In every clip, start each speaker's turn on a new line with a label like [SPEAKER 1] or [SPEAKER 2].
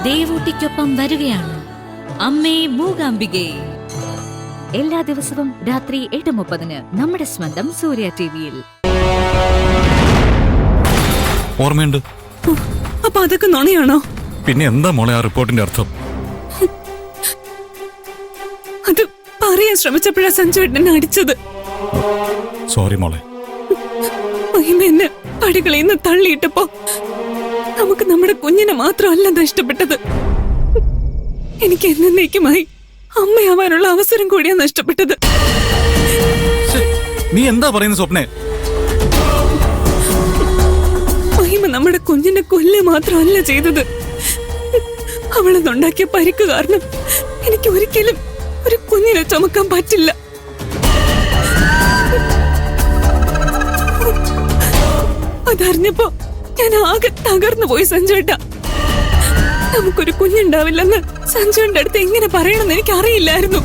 [SPEAKER 1] ദേവൂട്ടിക്കൊപ്പം വരികയാണ് അമ്മേ മൂകാംബികേ. എല്ലാ ദിവസവും രാത്രി 8:30 നമ്മുടെ സ്വന്തം സൂര്യ ടിവിയിൽ.
[SPEAKER 2] ഓർമ്മയുണ്ട്.
[SPEAKER 3] അപ്പൊ അതൊക്കെ നുണയാണോ?
[SPEAKER 2] പിന്നെ എന്താ മോളെ ആ റിപ്പോർട്ടിന്റെ അർത്ഥം?
[SPEAKER 3] അത് പറയാൻ ശ്രമിച്ചപ്പോഴാ സഞ്ജുവേട്ടൻ എന്നെ അടിച്ചത്.
[SPEAKER 2] സോറി മോളെ.
[SPEAKER 3] മഹിമ എന്നെ പടികളിൽ നിന്ന് തള്ളിയിട്ടപ്പോ നമുക്ക് നമ്മുടെ കുഞ്ഞിനെ മാത്രമല്ല നഷ്ടപ്പെട്ടത്, എനിക്ക് എന്നേക്കുമായി അമ്മയാവാനുള്ള അവസരം കൂടിയാ നഷ്ടപ്പെട്ടത്.
[SPEAKER 2] നീ എന്താ പറയുന്നത് സ്വപ്നെ?
[SPEAKER 3] മഹിമ നമ്മുടെ കുഞ്ഞിനെ കൊല്ലുക മാത്രമല്ല ചെയ്തത്, അവളെന്നുണ്ടാക്കിയ പരിക്ക് കാരണം എനിക്ക് ഒരിക്കലും ഒരു കുഞ്ഞിനെ ചുമക്കാൻ പറ്റില്ല. അതറിഞ്ഞപ്പോ ഞാൻ ആകെ തകർന്നു പോയി സഞ്ജുവേട്ടാ. നമുക്കൊരു കുഞ്ഞുണ്ടാവില്ലെന്ന് സഞ്ജുവിന്റെ അടുത്ത് എങ്ങനെ പറയണമെന്ന് എനിക്ക് അറിയില്ലായിരുന്നു.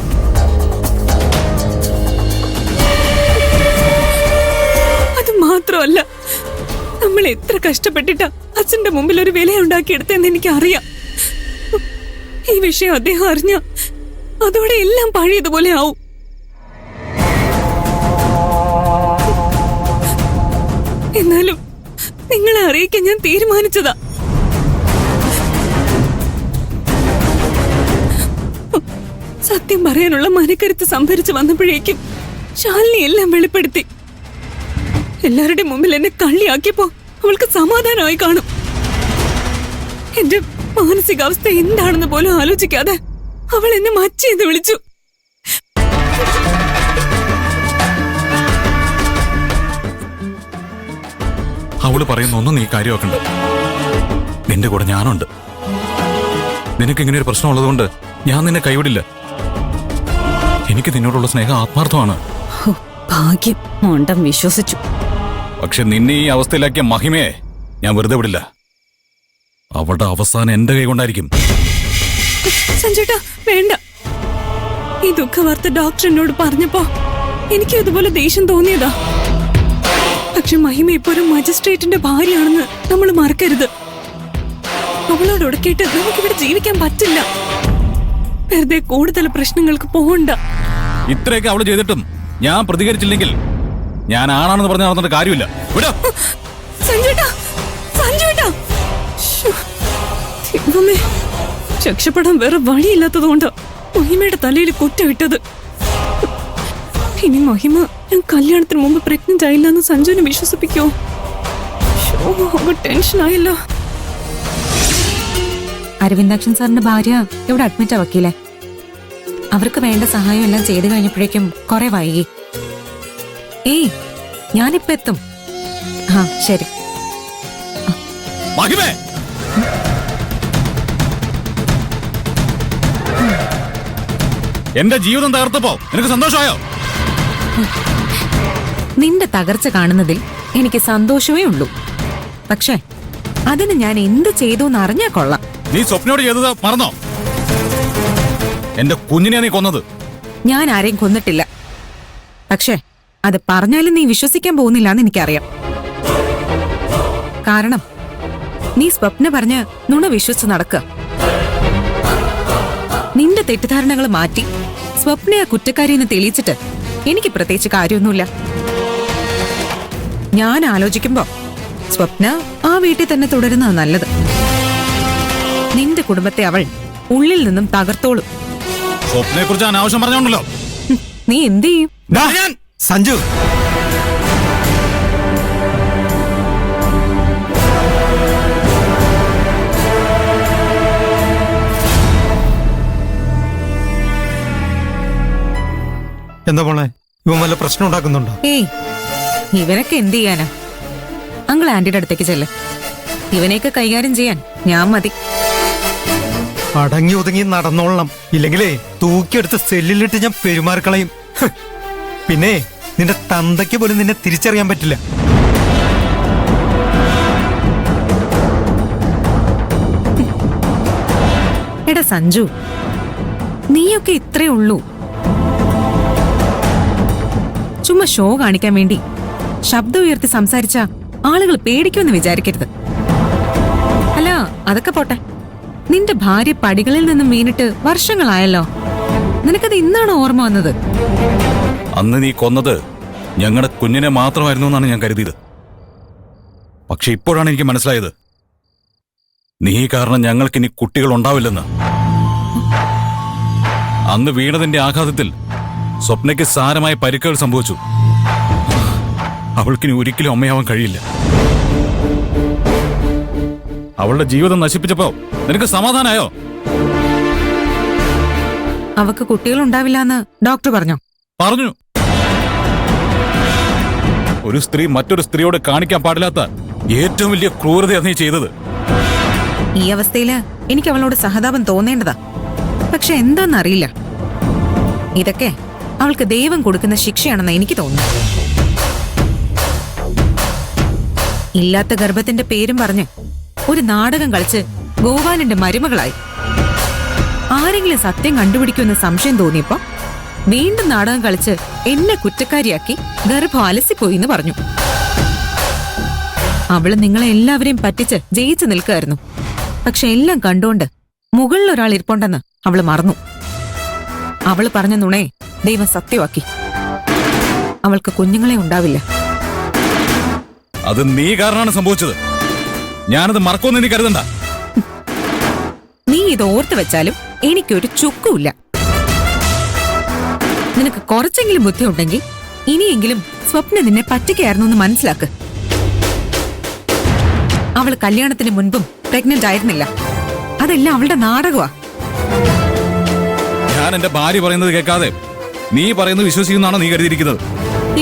[SPEAKER 3] അത് മാത്രമല്ല, നമ്മൾ എത്ര കഷ്ടപ്പെട്ടിട്ടാ അച്ഛന്റെ മുമ്പിൽ ഒരു വില ഉണ്ടാക്കിയെടുത്തെന്ന് എനിക്ക് അറിയാം. ഈ വിഷയം അദ്ദേഹം അറിഞ്ഞ അതോടെ എല്ലാം പഴയതുപോലെ ആവും. എന്നാലും നിങ്ങളെ അറിയിക്കാൻ ഞാൻ തീരുമാനിച്ചതാ. സത്യം പറയാനുള്ള മനക്കരുത്ത് സംഭരിച്ചു വന്നപ്പോഴേക്കും ശാലിനി എല്ലാം വെളിപ്പെടുത്തി. എല്ലാവരുടെ മുമ്പിൽ എന്നെ കള്ളിയാക്കിയപ്പോ അവൾക്ക് സമാധാനമായി കാണും. എന്റെ മാനസികാവസ്ഥ എന്താണെന്ന് പോലും ആലോചിക്കാതെ അവൾ എന്നെ മച്ചെന്ന് വിളിച്ചു.
[SPEAKER 2] അവള് പറയുന്നൊന്നും നീ കാര്യമാക്കണ്ട. നിന്റെ കൂടെ ഞാനുണ്ട്. നിനക്ക് ഇങ്ങനെ ഒരു പ്രശ്നം ഉള്ളതുകൊണ്ട് ഞാൻ നിന്നെ കൈവിടില്ല. എനിക്ക് നിന്നോടുള്ള സ്നേഹം ആത്മാർത്ഥമാണ്.
[SPEAKER 3] ഭാഗ്യം, മോണ്ടം വിശ്വസിച്ചു.
[SPEAKER 2] പക്ഷെ നിന്നെ ഈ അവസ്ഥയിലാക്കിയ മഹിമയെ ഞാൻ വെറുതെ വിടില്ല. അവളുടെ അവസാനം എന്റെ കൈ കൊണ്ടായിരിക്കും.
[SPEAKER 3] സഞ്ജുട്ടാ വേണ്ട. ഈ ദുഃഖവാർത്ത ഡോക്ടർ എന്നോട് പറഞ്ഞപ്പോ എനിക്ക് ഇതുപോലെ ദേഷ്യം തോന്നിയതാ. പക്ഷെ മഹിമ ഇപ്പൊ ഒരു മജിസ്ട്രേറ്റിന്റെ ഭാര്യയാണെന്ന് നമ്മൾ മറക്കരുത്. അവളോട് ഉടക്കിയിട്ട് നമുക്കിവിടെ ജീവിക്കാൻ പറ്റില്ല. വെറുതെ കൂടുതൽ പ്രശ്നങ്ങൾക്ക് പോകണ്ട.
[SPEAKER 2] ഇത്രയൊക്കെ അവള് ചെയ്തിട്ടും ഞാൻ പ്രതികരിച്ചില്ലെങ്കിൽ ഞാൻ ആണാണെന്ന് പറഞ്ഞ് നടന്നിട്ട് കാര്യമില്ല.
[SPEAKER 3] സഞ്ജുട്ടാ, സഞ്ജുട്ടാ, രക്ഷപ്പെടാൻ വേറെ വഴിയില്ലാത്തതുകൊണ്ടാ മഹിമയുടെ തലയിൽ കുറ്റമിട്ടത്. ഇനി മഹിമ ഞാൻ കല്യാണത്തിന് മുമ്പ് പ്രഗ്നന്റ് ആയില്ലെന്ന് സഞ്ജുവിനെ വിശ്വസിപ്പിക്കോ? ടെൻഷനായല്ലോ.
[SPEAKER 4] അരവിന്ദാക്ഷൻ സാറിന്റെ ഭാര്യ ഇവിടെ അഡ്മിറ്റ് വക്കീലെ. അവർക്ക് വേണ്ട സഹായം എല്ലാം ചെയ്തു കഴിഞ്ഞപ്പോഴേക്കും കുറെ വൈകി. ഏയ് ഞാനിപ്പോ എത്തും. ആ ശരി.
[SPEAKER 2] എന്റെ ജീവിതം തകർത്തപ്പോ നിനക്ക് സന്തോഷമായോ?
[SPEAKER 4] നിന്റെ തകർച്ച കാണുന്നതിൽ എനിക്ക് സന്തോഷമേ ഉള്ളൂ. പക്ഷേ അതിന് ഞാൻ എന്ത് ചെയ്തു എന്ന് അറിഞ്ഞാ കൊള്ളാം.
[SPEAKER 2] നീ സ്വപ്നയോട് ചെയ്തത് മറന്നോ? എന്റെ കുഞ്ഞിനെ നീ കൊന്നത്.
[SPEAKER 4] ഞാൻ ആരെയും കൊന്നിട്ടില്ല. പക്ഷേ അത് പറഞ്ഞാലും നീ വിശ്വസിക്കാൻ പോകുന്നില്ല എന്ന് എനിക്കറിയാം. കാരണം നീ സ്വപ്ന പറഞ്ഞ് നുണ വിശ്വസിച്ച് നടക്കുക. നിന്റെ തെറ്റിദ്ധാരണകൾ മാറ്റി സ്വപ്നയെ കുറ്റക്കാരിയെന്ന് തെളിയിച്ചിട്ട് എനിക്ക് പ്രത്യേകിച്ച് കാര്യമൊന്നുമില്ല. ഞാൻ ആലോചിക്കുമ്പോ സ്വപ്ന ആ വീട്ടിൽ തന്നെ തുടരുന്നത് നല്ലത്. നിന്റെ കുടുംബത്തെ അവൾ ഉള്ളിൽ നിന്നും തകർത്തോളും.
[SPEAKER 2] സ്വപ്നയെ കുറിച്ച് അനാവശ്യം പറഞ്ഞോണ്ടല്ലോ.
[SPEAKER 4] നീ എന്ത് ചെയ്യും?
[SPEAKER 5] സഞ്ജു, എന്താ പോണേ? ഇവൻ വല്ല പ്രശ്നം ഉണ്ടാക്കുന്നുണ്ടോ?
[SPEAKER 4] ഏയ് ഇവനൊക്കെ എന്ത് ചെയ്യാനാ? അങ്കിൾ ആന്റിയുടെ അടുത്തേക്ക് ചെല്ല്. ഇവനെയൊക്കെ കൈകാര്യം ചെയ്യാൻ ഞാൻ മതി.
[SPEAKER 5] അടങ്ങി ഒതുങ്ങി നടന്നോളണം, ഇല്ലെങ്കിലേ തൂക്കിയെടുത്ത് സെല്ലിലിട്ട് ഞാൻ പെരുമാറിക്കളയും. പിന്നെ നിന്റെ തന്തയ്ക്ക് പോലും നിന്നെ തിരിച്ചറിയാൻ പറ്റില്ല.
[SPEAKER 4] എടാ സഞ്ജു, നീയൊക്കെ ഇത്രേ ഉള്ളൂ. ചുമ്മാ ഷോ കാണിക്കാൻ വേണ്ടി ശബ്ദം ഉയർത്തി സംസാരിച്ച ആളുകൾ പേടിക്കുമെന്ന് വിചാരിക്കരുത്. അല്ല അതൊക്കെ പോട്ടെ, നിന്റെ ഭാര്യ പടികളിൽ നിന്നും വീണിട്ട് വർഷങ്ങളായല്ലോ. നിനക്കത് ഇന്നാണ് ഓർമ്മ വന്നത്?
[SPEAKER 2] അന്ന് നീ കൊന്നത് ഞങ്ങളുടെ കുഞ്ഞിനെ മാത്രമായിരുന്നു എന്നാണ് ഞാൻ കരുതിയത്. പക്ഷെ ഇപ്പോഴാണ് എനിക്ക് മനസ്സിലായത്, നീ കാരണം ഞങ്ങൾക്കിനി കുട്ടികൾ ഉണ്ടാവില്ലെന്ന്. അന്ന് വീണതിന്റെ ആഘാതത്തിൽ സ്വപ്നയ്ക്ക് സാരമായ പരിക്കുകൾ സംഭവിച്ചു. അവൾക്കിനി ഒരിക്കലും അമ്മയാവാൻ കഴിയില്ല. അവളുടെ ജീവിതം നശിപ്പിച്ചപ്പോ നിനക്ക് സമാധാനായോ?
[SPEAKER 4] അവക്ക് കുട്ടികൾ ഉണ്ടാവില്ല എന്ന് ഡോക്ടർ പറഞ്ഞോ?
[SPEAKER 2] പറഞ്ഞു. ഒരു സ്ത്രീ മറ്റൊരു സ്ത്രീയോട് കാണിക്കാൻ പാടില്ലാത്ത ഏറ്റവും വലിയ ക്രൂരതയാണ് നീ ചെയ്തത്.
[SPEAKER 4] ഈ അവസ്ഥയില് എനിക്ക് അവളോട് സഹതാപം തോന്നേണ്ടതാ. പക്ഷെ എന്താന്നറിയില്ല, ഇതൊക്കെ അവൾക്ക് ദൈവം കൊടുക്കുന്ന ശിക്ഷയാണെന്ന് എനിക്ക് തോന്നുന്നു. ഇല്ലാത്ത ഗർഭത്തിന്റെ പേരും പറഞ്ഞ് ഒരു നാടകം കളിച്ച് ഗോപാലന്റെ മരുമകളായി. ആരെങ്കിലും സത്യം കണ്ടുപിടിക്കുമെന്ന് സംശയം തോന്നിയപ്പോ വീണ്ടും നാടകം കളിച്ച് എന്നെ കുറ്റക്കാരിയാക്കി ഗർഭം അലസിപ്പോയി എന്ന് പറഞ്ഞു. അവള് നിങ്ങളെ എല്ലാവരെയും പറ്റിച്ച് ജയിച്ചു നിൽക്കുകയായിരുന്നു. പക്ഷെ എല്ലാം കണ്ടുകൊണ്ട് മുകളിൽ ഒരാൾ ഇരിപ്പുണ്ടെന്ന് അവള് മറന്നു. അവള് പറഞ്ഞ നുണയെ ദൈവം സത്യമാക്കി. അവൾക്ക് കുഞ്ഞുങ്ങളെ ഉണ്ടാവില്ല.
[SPEAKER 2] അത് നീ കാരണമാണ് സംഭവിച്ചത്. ഞാനത് മറക്കുമെന്ന് നീ കരുതണ്ട.
[SPEAKER 4] നീ ഇത് ഓർത്തു വെച്ചാലും എനിക്കൊരു ചുക്കുമില്ല. നിനക്ക് കുറച്ചെങ്കിലും ബുദ്ധി ഉണ്ടെങ്കിൽ ഇനിയെങ്കിലും സ്വപ്ന നിന്നെ പറ്റിക്കായിരുന്നു എന്ന് മനസ്സിലാക്ക്. അവള് കല്യാണത്തിന് മുൻപും പ്രഗ്നന്റ് ആയിരുന്നില്ല. അതെല്ലാം അവളുടെ നാടകമാ.
[SPEAKER 2] ഞാൻ എന്റെ ഭാര്യ പറയുന്നത് കേൾക്കാതെ നീ പറയുന്നത് വിശ്വസിക്കുന്നാണോ നീ കരുതിയിരിക്കുന്നത്?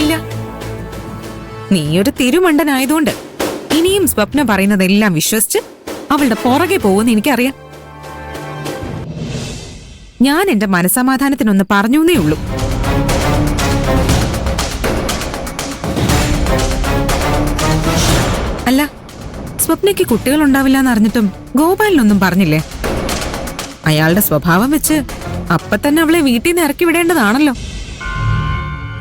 [SPEAKER 4] ഇല്ല, നീയൊരു തിരുമണ്ടനായതുകൊണ്ട് ഇനിയും സ്വപ്ന പറയുന്നതെല്ലാം വിശ്വസിച്ച് അവളുടെ പുറകെ പോകുമെന്ന് എനിക്കറിയാം. ഞാൻ എന്റെ മനസമാധാനത്തിനൊന്ന് പറഞ്ഞേ ഉള്ളൂ. അല്ല, സ്വപ്നയ്ക്ക് കുട്ടികൾ ഉണ്ടാവില്ല എന്നറിഞ്ഞിട്ടും ഗോപാലിനൊന്നും പറഞ്ഞില്ലേ? അയാളുടെ സ്വഭാവം വെച്ച് അപ്പൊ തന്നെ അവളെ വീട്ടിൽ നിന്ന് ഇറക്കി വിടേണ്ടതാണല്ലോ.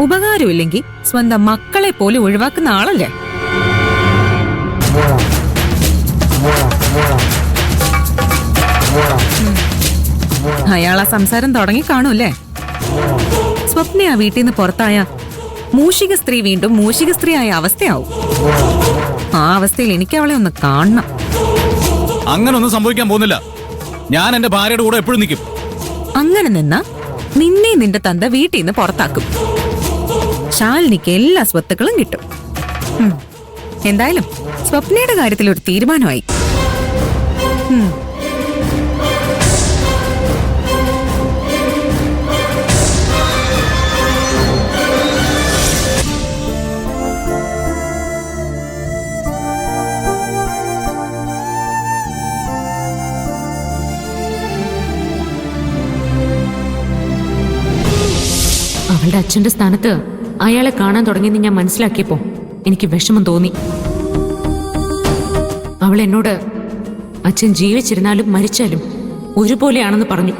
[SPEAKER 4] ഉപകാരമില്ലെങ്കിൽ സ്വന്തം മക്കളെ പോലും ഒഴിവാക്കുന്ന ആളല്ലേ? അയാൾ ആ സംസാരം തുടങ്ങി കാണൂല്ലേ? സ്വപ്ന ആ വീട്ടിൽ നിന്ന് പുറത്തായ മൂഷിക സ്ത്രീ വീണ്ടും മൂഷിക സ്ത്രീ ആയ അവസ്ഥയാവും. ആ അവസ്ഥയിൽ എനിക്ക് അവളെ ഒന്ന് കാണണം.
[SPEAKER 2] അങ്ങനൊന്നും സംഭവിക്കാൻ പോകുന്നില്ല. ഞാൻ എന്റെ ഭാര്യയുടെ കൂടെ എപ്പോഴും നിൽക്കും.
[SPEAKER 4] അങ്ങനെ നിന്നാ നിന്നെ നിന്റെ തന്ത വീട്ടിൽ നിന്ന് പുറത്താക്കും. ശാലിനിക്ക് എല്ലാ സ്വത്തുക്കളും കിട്ടും. എന്തായാലും സ്വപ്നയുടെ കാര്യത്തിൽ ഒരു തീരുമാനമായി.
[SPEAKER 6] അവളുടെ അച്ഛന്റെ സ്ഥാനത്ത് അയാളെ കാണാൻ തുടങ്ങിയെന്ന് ഞാൻ മനസ്സിലാക്കിയപ്പോ എനിക്ക് വിഷമം തോന്നി. അവൾ എന്നോട് അച്ഛൻ ജീവിച്ചിരുന്നാലും മരിച്ചാലും ഒരുപോലെയാണെന്ന് പറഞ്ഞു.